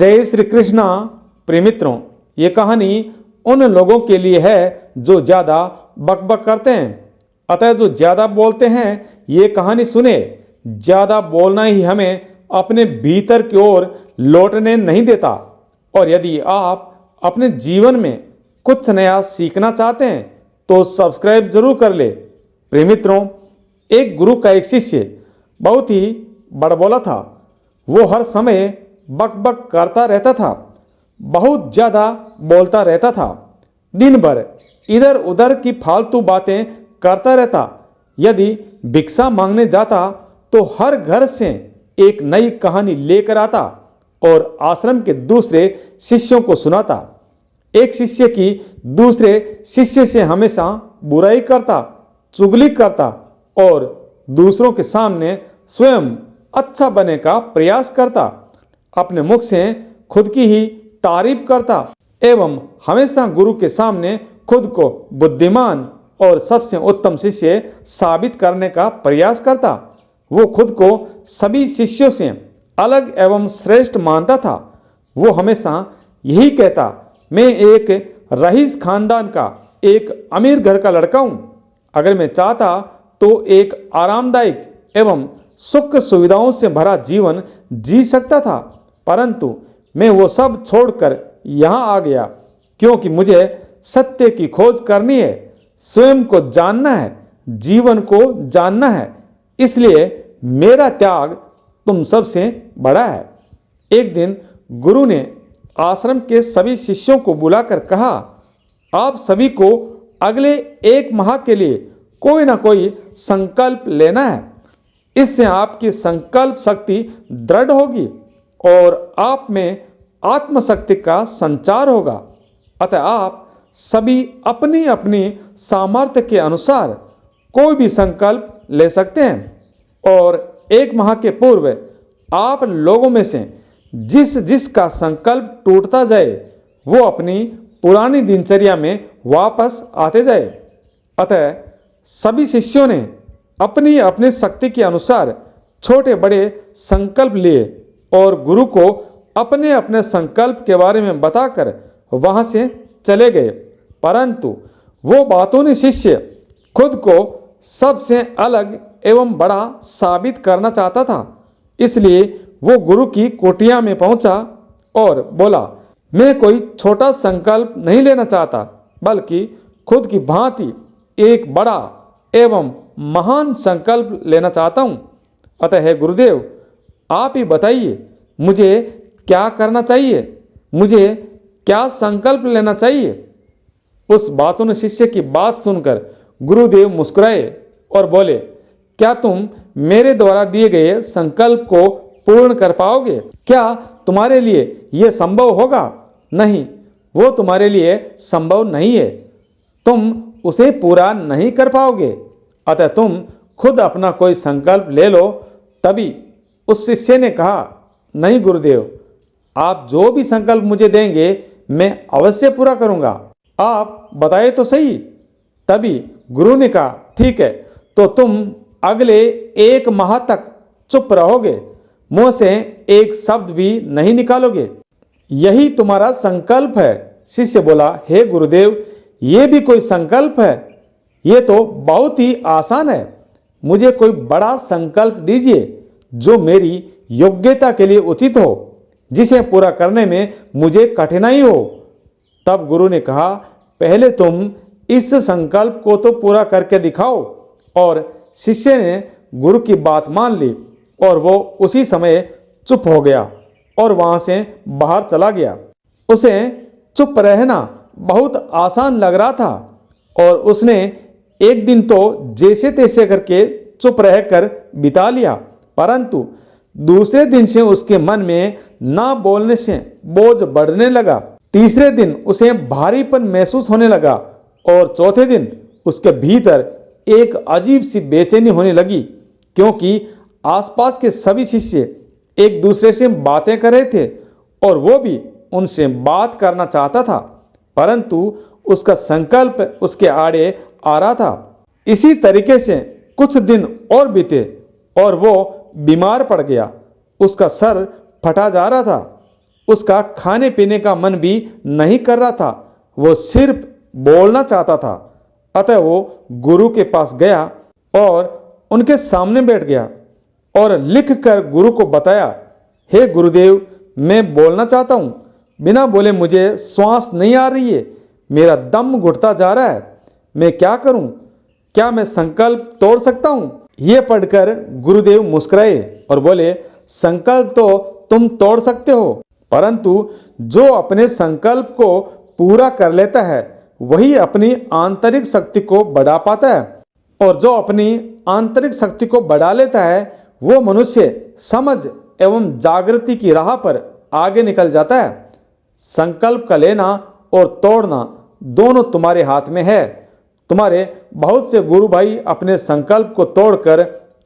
जय श्री कृष्णा। प्रिय मित्रों, ये कहानी उन लोगों के लिए है जो ज़्यादा बकबक करते हैं। अतः जो ज़्यादा बोलते हैं ये कहानी सुने। ज़्यादा बोलना ही हमें अपने भीतर की ओर लौटने नहीं देता। और यदि आप अपने जीवन में कुछ नया सीखना चाहते हैं तो सब्सक्राइब जरूर कर ले। प्रिय मित्रों, एक गुरु का एक शिष्य बहुत ही बड़बोला था। वो हर समय बकबक करता रहता था, बहुत ज़्यादा बोलता रहता था। दिन भर इधर उधर की फालतू बातें करता रहता। यदि भिक्षा मांगने जाता तो हर घर से एक नई कहानी लेकर आता और आश्रम के दूसरे शिष्यों को सुनाता। एक शिष्य की दूसरे शिष्य से हमेशा बुराई करता, चुगली करता और दूसरों के सामने स्वयं अच्छा बनने का प्रयास करता। अपने मुख से खुद की ही तारीफ करता एवं हमेशा गुरु के सामने खुद को बुद्धिमान और सबसे उत्तम शिष्य साबित करने का प्रयास करता। वो खुद को सभी शिष्यों से अलग एवं श्रेष्ठ मानता था। वो हमेशा यही कहता, मैं एक रईस खानदान का एक अमीर घर का लड़का हूँ। अगर मैं चाहता तो एक आरामदायक एवं सुख सुविधाओं से भरा जीवन जी सकता था, परंतु मैं वो सब छोड़कर यहाँ आ गया क्योंकि मुझे सत्य की खोज करनी है, स्वयं को जानना है, जीवन को जानना है। इसलिए मेरा त्याग तुम सबसे बड़ा है। एक दिन गुरु ने आश्रम के सभी शिष्यों को बुलाकर कहा, आप सभी को अगले 1 माह के लिए कोई ना कोई संकल्प लेना है। इससे आपकी संकल्प शक्ति दृढ़ होगी और आप में आत्मशक्ति का संचार होगा। अतः आप सभी अपनी अपनी सामर्थ्य के अनुसार कोई भी संकल्प ले सकते हैं और 1 माह के पूर्व आप लोगों में से जिसका संकल्प टूटता जाए वो अपनी पुरानी दिनचर्या में वापस आते जाए। अतः सभी शिष्यों ने अपनी अपनी शक्ति के अनुसार छोटे बड़े संकल्प लिए और गुरु को अपने अपने संकल्प के बारे में बताकर वहां से चले गए। परंतु वो बातूनी शिष्य खुद को सबसे अलग एवं बड़ा साबित करना चाहता था। इसलिए वो गुरु की कुटिया में पहुंचा और बोला, मैं कोई छोटा संकल्प नहीं लेना चाहता, बल्कि खुद की भांति एक बड़ा एवं महान संकल्प लेना चाहता हूँ। अतः हे गुरुदेव, आप ही बताइए मुझे क्या करना चाहिए, मुझे क्या संकल्प लेना चाहिए। उस बातून शिष्य की बात सुनकर गुरुदेव मुस्कुराए और बोले, क्या तुम मेरे द्वारा दिए गए संकल्प को पूर्ण कर पाओगे? क्या तुम्हारे लिए यह संभव होगा? नहीं, वो तुम्हारे लिए संभव नहीं है। तुम उसे पूरा नहीं कर पाओगे। अतः तुम खुद अपना कोई संकल्प ले लो। तभी उस शिष्य ने कहा, नहीं गुरुदेव, आप जो भी संकल्प मुझे देंगे मैं अवश्य पूरा करूंगा। आप बताए तो सही। तभी गुरु ने कहा, ठीक है, तो तुम अगले 1 माह तक चुप रहोगे, मुंह से एक शब्द भी नहीं निकालोगे। यही तुम्हारा संकल्प है। शिष्य बोला, हे गुरुदेव, ये भी कोई संकल्प है? ये तो बहुत ही आसान है। मुझे कोई बड़ा संकल्प दीजिए जो मेरी योग्यता के लिए उचित हो, जिसे पूरा करने में मुझे कठिनाई हो। तब गुरु ने कहा, पहले तुम इस संकल्प को तो पूरा करके दिखाओ। और शिष्य ने गुरु की बात मान ली और वो उसी समय चुप हो गया और वहां से बाहर चला गया। उसे चुप रहना बहुत आसान लग रहा था और उसने एक दिन तो जैसे तैसे करके चुप रहकर बिता लिया, परंतु दूसरे दिन से उसके मन में ना बोलने से बोझ बढ़ने लगा। तीसरे दिन उसे भारीपन महसूस होने लगा और चौथे दिन उसके भीतर एक अजीब सी बेचैनी होने लगी, क्योंकि आसपास के सभी शिष्य एक दूसरे से बातें कर रहे थे और वो भी उनसे बात करना चाहता था, परंतु उसका संकल्प उसके आड़े आ रहा था। इसी तरीके से कुछ दिन और बीते और वो बीमार पड़ गया। उसका सर फटा जा रहा था। उसका खाने पीने का मन भी नहीं कर रहा था, वो सिर्फ बोलना चाहता था। अतः वो गुरु के पास गया और उनके सामने बैठ गया और लिख कर गुरु को बताया, हे गुरुदेव, मैं बोलना चाहता हूँ, बिना बोले मुझे श्वास नहीं आ रही है, मेरा दम घुटता जा रहा है, मैं क्या करूँ? क्या मैं संकल्प तोड़ सकता हूँ? ये पढ़कर गुरुदेव मुस्कुराए और बोले, संकल्प तो तुम तोड़ सकते हो, परंतु जो अपने संकल्प को पूरा कर लेता है वही अपनी आंतरिक शक्ति को बढ़ा पाता है, और जो अपनी आंतरिक शक्ति को बढ़ा लेता है वो मनुष्य समझ एवं जागृति की राह पर आगे निकल जाता है। संकल्प का लेना और तोड़ना दोनों तुम्हारे हाथ में है। तुम्हारे बहुत से गुरु भाई अपने संकल्प को तोड़कर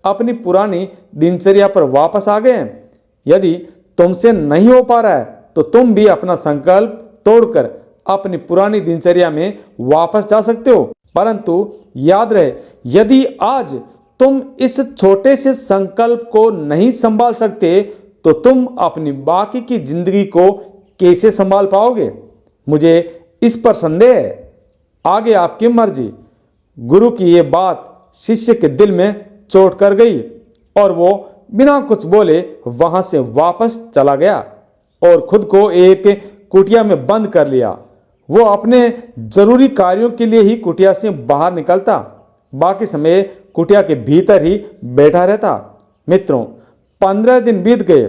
अपनी पुरानी दिनचर्या पर वापस आ गए हैं। यदि तुमसे नहीं हो पा रहा है तो तुम भी अपना संकल्प तोड़कर अपनी पुरानी दिनचर्या में वापस जा सकते हो। परंतु याद रहे, यदि आज तुम इस छोटे से संकल्प को नहीं संभाल सकते तो तुम अपनी बाकी की जिंदगी को कैसे संभाल पाओगे? मुझे इस पर संदेह है। आगे आपकी मर्जी। गुरु की ये बात शिष्य के दिल में चोट कर गई और वो बिना कुछ बोले वहां से वापस चला गया और खुद को एक कुटिया में बंद कर लिया। वो अपने जरूरी कार्यों के लिए ही कुटिया से बाहर निकलता, बाकी समय कुटिया के भीतर ही बैठा रहता। मित्रों, 15 दिन बीत गए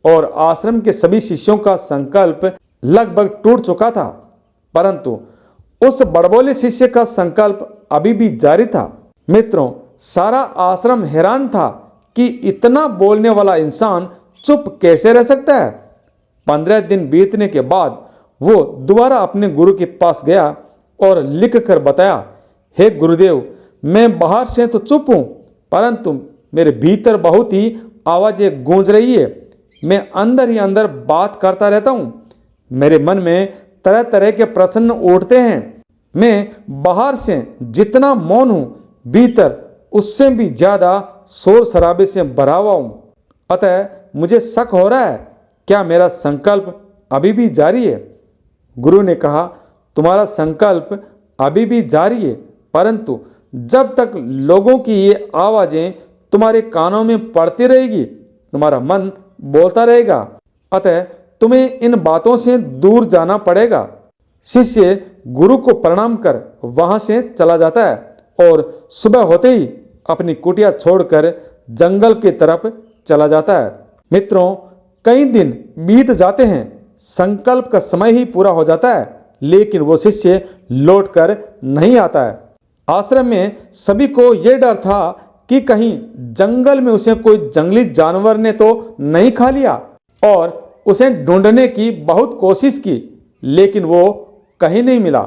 और आश्रम के सभी शिष्यों का संकल्प लगभग टूट चुका था, परंतु उस बड़बोले शिष्य का संकल्प अभी भी जारी था। मित्रों, सारा आश्रम हैरान था कि इतना बोलने वाला इंसान चुप कैसे रह सकता है। 15 दिन बीतने के बाद वो दोबारा अपने गुरु के पास गया और लिख कर बताया, हे गुरुदेव, मैं बाहर से तो चुप हूँ, परंतु मेरे भीतर बहुत ही आवाज़ें गूंज रही है। मैं अंदर ही अंदर बात करता रहता हूँ। मेरे मन में तरह तरह के प्रश्न उठते हैं। मैं बाहर से जितना मौन हूँ, भीतर उससे भी ज़्यादा शोर शराबे से भरा हुआ हूँ। अतः मुझे शक हो रहा है, क्या मेरा संकल्प अभी भी जारी है? गुरु ने कहा, तुम्हारा संकल्प अभी भी जारी है, परंतु जब तक लोगों की ये आवाज़ें तुम्हारे कानों में पड़ती रहेगी, तुम्हारा मन बोलता रहेगा। अतः तुम्हें इन बातों से दूर जाना पड़ेगा। शिष्य गुरु को प्रणाम कर वहां से चला जाता है और सुबह होते ही अपनी कुटिया छोड़कर जंगल की तरफ चला जाता है। मित्रों, कई दिन बीत जाते हैं, संकल्प का समय ही पूरा हो जाता है, लेकिन वो शिष्य लौट कर नहीं आता है। आश्रम में सभी को यह डर था कि कहीं जंगल में उसे कोई जंगली जानवर ने तो नहीं खा लिया, और उसे ढूंढने की बहुत कोशिश की, लेकिन वो कहीं नहीं मिला।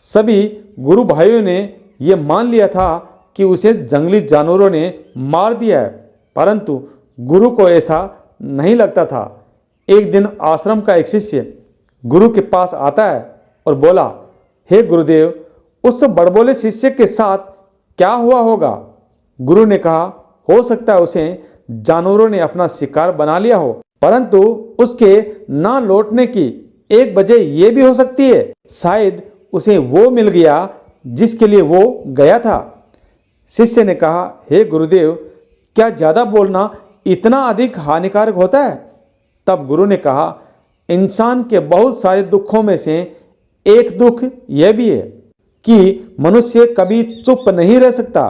सभी गुरु भाइयों ने यह मान लिया था कि उसे जंगली जानवरों ने मार दिया है, परंतु गुरु को ऐसा नहीं लगता था। एक दिन आश्रम का एक शिष्य गुरु के पास आता है और बोला, हे गुरुदेव, उस बड़बोले शिष्य के साथ क्या हुआ होगा? गुरु ने कहा, हो सकता है उसे जानवरों ने अपना शिकार बना लिया हो, परंतु उसके ना लौटने की एक वजह यह भी हो सकती है, शायद उसे वो मिल गया जिसके लिए वो गया था। शिष्य ने कहा, हे गुरुदेव, क्या ज्यादा बोलना इतना अधिक हानिकारक होता है? तब गुरु ने कहा, इंसान के बहुत सारे दुखों में से एक दुख यह भी है कि मनुष्य कभी चुप नहीं रह सकता।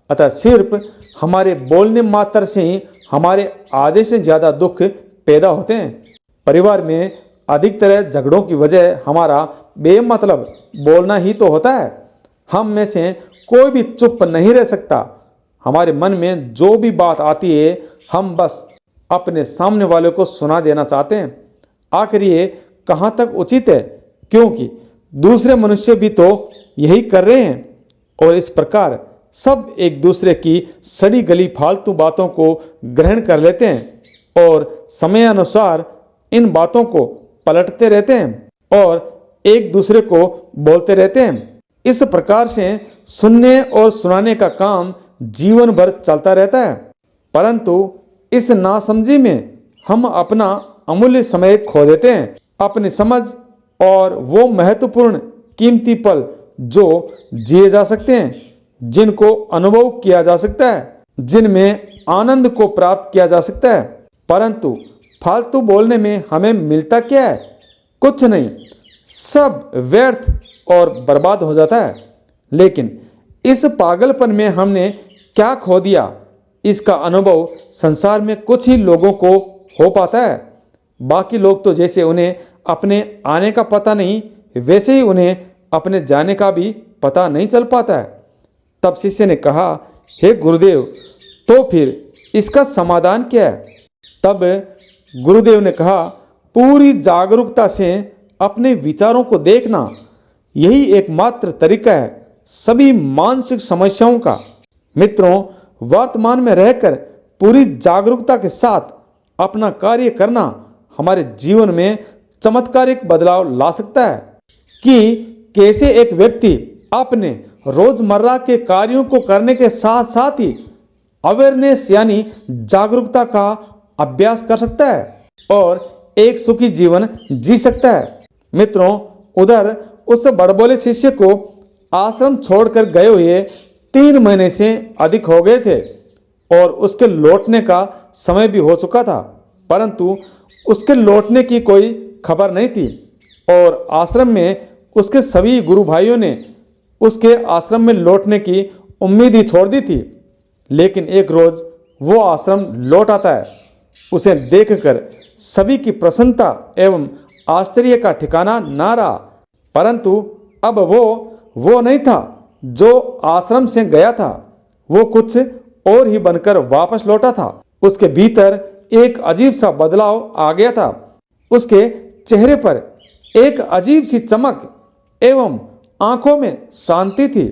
अतः सिर्फ हमारे बोलने मात्र से ही हमारे आधे से ज़्यादा दुख पैदा होते हैं। परिवार में अधिकतर झगड़ों की वजह हमारा बेमतलब बोलना ही तो होता है। हम में से कोई भी चुप नहीं रह सकता। हमारे मन में जो भी बात आती है, हम बस अपने सामने वाले को सुना देना चाहते हैं। आखिर ये कहाँ तक उचित है, क्योंकि दूसरे मनुष्य भी तो यही कर रहे हैं, और इस प्रकार सब एक दूसरे की सड़ी गली फालतू बातों को ग्रहण कर लेते हैं और समय अनुसार इन बातों को पलटते रहते हैं और एक दूसरे को बोलते रहते हैं। इस प्रकार से सुनने और सुनाने का काम जीवन भर चलता रहता है, परंतु इस नासमझी में हम अपना अमूल्य समय खो देते हैं, अपनी समझ और वो महत्वपूर्ण कीमती पल जो जिए जा सकते हैं, जिनको अनुभव किया जा सकता है, जिनमें आनंद को प्राप्त किया जा सकता है। परंतु फालतू बोलने में हमें मिलता क्या है? कुछ नहीं, सब व्यर्थ और बर्बाद हो जाता है। लेकिन इस पागलपन में हमने क्या खो दिया, इसका अनुभव संसार में कुछ ही लोगों को हो पाता है। बाकी लोग तो जैसे उन्हें अपने आने का पता नहीं, वैसे ही उन्हें अपने जाने का भी पता नहीं चल पाता है। तब शिष्य ने कहा, हे गुरुदेव, तो फिर इसका समाधान क्या है? तब गुरुदेव ने कहा, पूरी जागरूकता से अपने विचारों को देखना, यही एकमात्र तरीका है सभी मानसिक समस्याओं का। मित्रों, वर्तमान में रहकर पूरी जागरूकता के साथ अपना कार्य करना हमारे जीवन में चमत्कारिक बदलाव ला सकता है। कि कैसे एक व्यक्ति अपने रोजमर्रा के कार्यों को करने के साथ साथ ही अवेयरनेस यानी जागरूकता का अभ्यास कर सकता है और एक सुखी जीवन जी सकता है। मित्रों, उधर उस बड़बोले शिष्य को आश्रम छोड़कर गए हुए 3 महीने से अधिक हो गए थे और उसके लौटने का समय भी हो चुका था, परंतु उसके लौटने की कोई खबर नहीं थी और आश्रम में उसके सभी गुरु भाइयों ने उसके आश्रम में लौटने की उम्मीद ही छोड़ दी थी। लेकिन एक रोज वो आश्रम लौट आता है। उसे देखकर सभी की प्रसन्नता एवं आश्चर्य का ठिकाना ना रहा, परंतु अब वो नहीं था जो आश्रम से गया था, वो कुछ और ही बनकर वापस लौटा था। उसके भीतर एक अजीब सा बदलाव आ गया था। उसके चेहरे पर एक अजीब सी चमक एवं आंखों में शांति थी।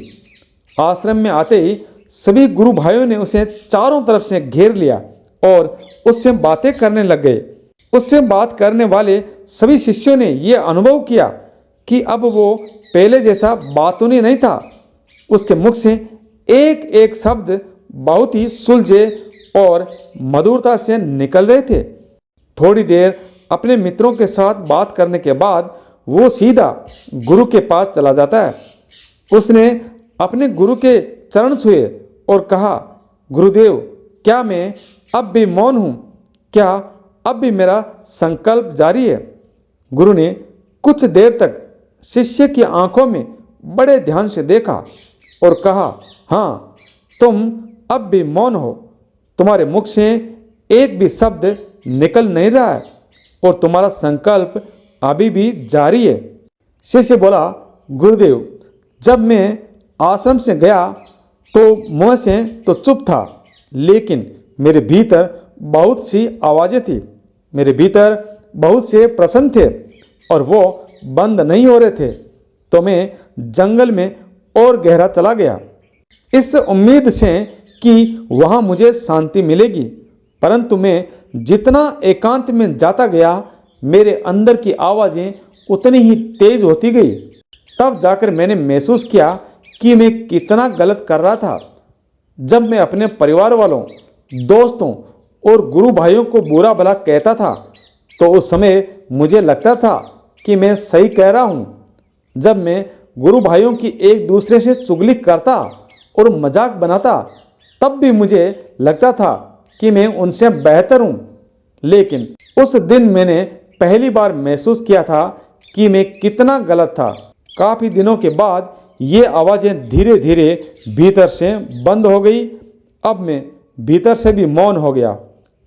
आश्रम में आते ही सभी गुरु भाइयों ने उसे चारों तरफ से घेर लिया और उससे बातें करने लग गए। उससे बात करने वाले सभी शिष्यों ने यह अनुभव किया कि अब वो पहले जैसा बातूनी नहीं था। उसके मुख से एक एक शब्द बहुत ही सुलझे और मधुरता से निकल रहे थे। थोड़ी देर अपने मित्रों के साथ बात करने के बाद वो सीधा गुरु के पास चला जाता है। उसने अपने गुरु के चरण छुए और कहा, गुरुदेव, क्या मैं अब भी मौन हूँ? क्या अब भी मेरा संकल्प जारी है? गुरु ने कुछ देर तक शिष्य की आंखों में बड़े ध्यान से देखा और कहा, हाँ, तुम अब भी मौन हो। तुम्हारे मुख से एक भी शब्द निकल नहीं रहा है और तुम्हारा संकल्प अभी भी जारी है। शिष्य बोला, गुरुदेव, जब मैं आश्रम से गया तो मुंह से तो चुप था, लेकिन मेरे भीतर बहुत सी आवाज़ें थी। मेरे भीतर बहुत से प्रश्न थे और वो बंद नहीं हो रहे थे। तो मैं जंगल में और गहरा चला गया, इस उम्मीद से कि वहाँ मुझे शांति मिलेगी। परंतु मैं जितना एकांत में जाता गया, मेरे अंदर की आवाज़ें उतनी ही तेज होती गई। तब जाकर मैंने महसूस किया कि मैं कितना गलत कर रहा था। जब मैं अपने परिवार वालों, दोस्तों और गुरु भाइयों को बुरा भला कहता था तो उस समय मुझे लगता था कि मैं सही कह रहा हूँ। जब मैं गुरु भाइयों की एक दूसरे से चुगली करता और मजाक बनाता तब भी मुझे लगता था कि मैं उनसे बेहतर हूँ। लेकिन उस दिन मैंने पहली बार महसूस किया था कि मैं कितना गलत था। काफ़ी दिनों के बाद ये आवाज़ें धीरे धीरे भीतर से बंद हो गई। अब मैं भीतर से भी मौन हो गया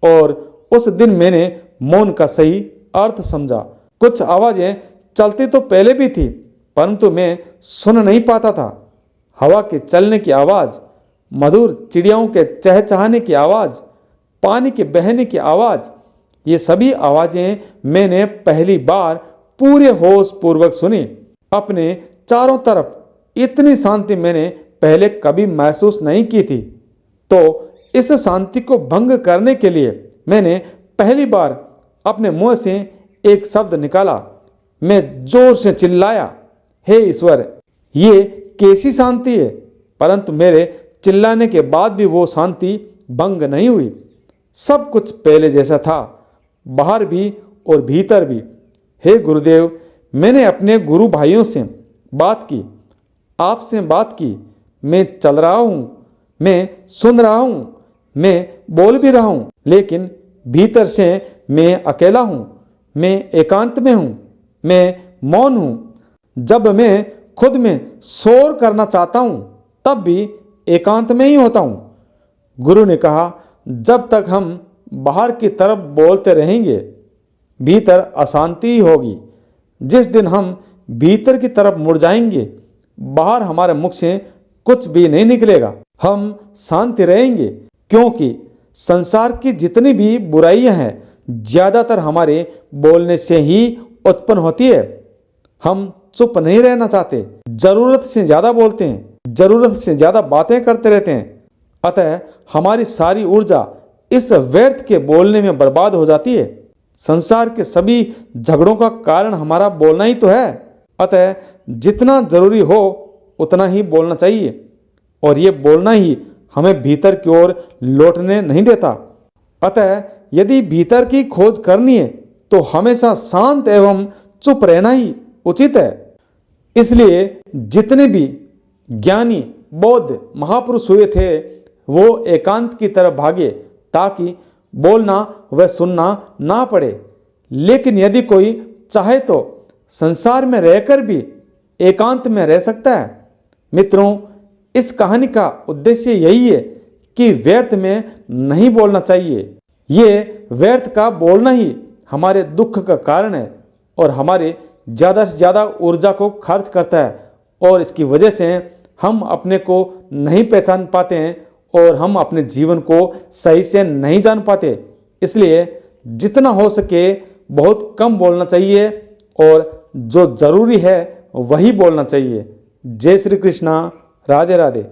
और उस दिन मैंने मौन का सही अर्थ समझा। कुछ आवाज़ें चलती तो पहले भी थी, परंतु मैं सुन नहीं पाता था। हवा के चलने की आवाज़, मधुर चिड़ियाओं के चहचहाने की आवाज़, पानी के बहने की आवाज़, ये सभी आवाज़ें मैंने पहली बार पूरे होश पूर्वक सुनी। अपने चारों तरफ इतनी शांति मैंने पहले कभी महसूस नहीं की थी। तो इस शांति को भंग करने के लिए मैंने पहली बार अपने मुंह से एक शब्द निकाला। मैं जोर से चिल्लाया, हे ईश्वर, ये कैसी शांति है? परंतु मेरे चिल्लाने के बाद भी वो शांति भंग नहीं हुई। सब कुछ पहले जैसा था। बाहर भी और भीतर भी। हे गुरुदेव, मैंने अपने गुरु भाइयों से बात की, आपसे बात की, मैं चल रहा हूँ, मैं सुन रहा हूँ, मैं बोल भी रहा हूँ, लेकिन भीतर से मैं अकेला हूँ, मैं एकांत में हूँ, मैं मौन हूँ। जब मैं खुद में शोर करना चाहता हूँ तब भी एकांत में ही होता हूँ। गुरु ने कहा, जब तक हम बाहर की तरफ बोलते रहेंगे भीतर अशांति ही होगी। जिस दिन हम भीतर की तरफ मुड़ जाएंगे बाहर हमारे मुख से कुछ भी नहीं निकलेगा। हम शांति रहेंगे, क्योंकि संसार की जितनी भी बुराइयां हैं ज़्यादातर हमारे बोलने से ही उत्पन्न होती है। हम चुप नहीं रहना चाहते, जरूरत से ज़्यादा बोलते हैं, जरूरत से ज़्यादा बातें करते रहते हैं। अतः हमारी सारी ऊर्जा इस व्यर्थ के बोलने में बर्बाद हो जाती है। संसार के सभी झगड़ों का कारण हमारा बोलना ही तो है। अतः जितना जरूरी हो उतना ही बोलना चाहिए, और ये बोलना ही हमें भीतर की ओर लौटने नहीं देता। अतः यदि भीतर की खोज करनी है तो हमेशा शांत एवं चुप रहना ही उचित है। इसलिए जितने भी ज्ञानी बौद्ध महापुरुष हुए थे वो एकांत की तरफ भागे ताकि बोलना व सुनना ना पड़े। लेकिन यदि कोई चाहे तो संसार में रहकर भी एकांत में रह सकता है। मित्रों, इस कहानी का उद्देश्य यही है कि व्यर्थ में नहीं बोलना चाहिए। ये व्यर्थ का बोलना ही हमारे दुख का कारण है और हमारे ज़्यादा से ज़्यादा ऊर्जा को खर्च करता है, और इसकी वजह से हम अपने को नहीं पहचान पाते हैं और हम अपने जीवन को सही से नहीं जान पाते। इसलिए जितना हो सके बहुत कम बोलना चाहिए और जो ज़रूरी है वही बोलना चाहिए। जय श्री कृष्णा। राधे राधे।